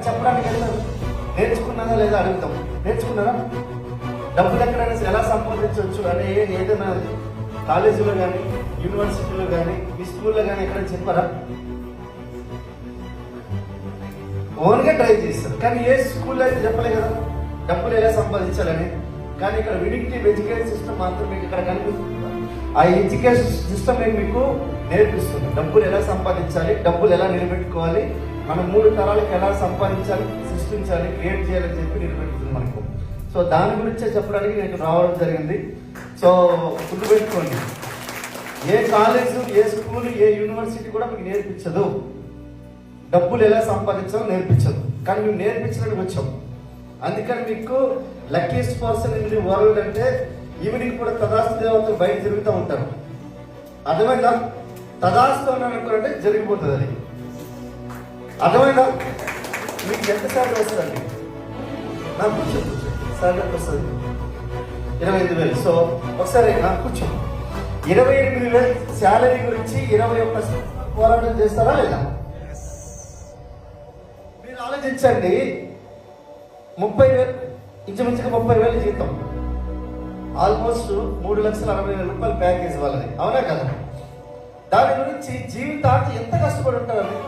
చెప్పడానికి వెళ్తారు. నేర్చుకున్నారా లేదా అడుగుతాం. నేర్చుకున్నారా? డబ్బులు ఎక్కడైనా ఎలా సంపాదించవచ్చు అని ఏదైనా కాలేజీలో కానీ యూనివర్సిటీలో కానీ మీ స్కూల్లో కానీ ఎక్కడైనా చెప్పారా? ఓన్గా ట్రై చేస్తారు, కానీ ఏ స్కూల్లో అయితే చెప్పలే కదా డబ్బులు ఎలా సంపాదించాలని. కానీ ఇక్కడ విడిక్టివ్ ఎడ్యుకేషన్ సిస్టమ్ మాత్రం మీకు ఇక్కడ కనిపిస్తుంది. ఆ ఎడ్యుకేషన్ సిస్టమ్ మీకు నేర్పిస్తుంది డబ్బులు ఎలా సంపాదించాలి, డబ్బులు ఎలా నిలబెట్టుకోవాలి, మనం 3 తరాలకు ఎలా సంపాదించాలి, సృష్టించాలి, క్రియేట్ చేయాలని చెప్పి నిలబెట్టుతుంది మనకు. సో దాని గురించే చెప్పడానికి నేను రావడం జరిగింది. సో గుర్తుపెట్టుకోండి, ఏ కాలేజు, ఏ స్కూల్, ఏ యూనివర్సిటీ కూడా మీకు నేర్పించదు డబ్బులు ఎలా సంపాదించాలో నేర్పించదు. కానీ మేము నేర్పించడానికి వచ్చాం. అందుకని మీకు luckiest person in the world అంటే ఈవినింగ్ కూడా తదాస్తు దేవతలు బయట తిరుగుతూ ఉంటారు. అర్థమైందా? తదాస్తు అని అనుకున్నట్టే జరిగిపోతుంది. అది అర్థమైందా? మీకు ఎంత శాలరీ వస్తుందండి? నాకు కూర్చో శాలరీ వస్తుంది 25,000. సో ఒకసారి నాకు కూర్చో 28,000 శాలరీ గురించి 21 పోరాటం చేస్తారా లేదా? మీరు ఆలోచించండి. 30,000 ఇంచుమించుగా 30,000 జీతం, ఆల్మోస్ట్ 3,60,000 రూపాయల ప్యాకేజ్ వాళ్ళది, అవునా కదా? దాని గురించి జీవితాంతం ఎంత కష్టపడి ఉంటారండి.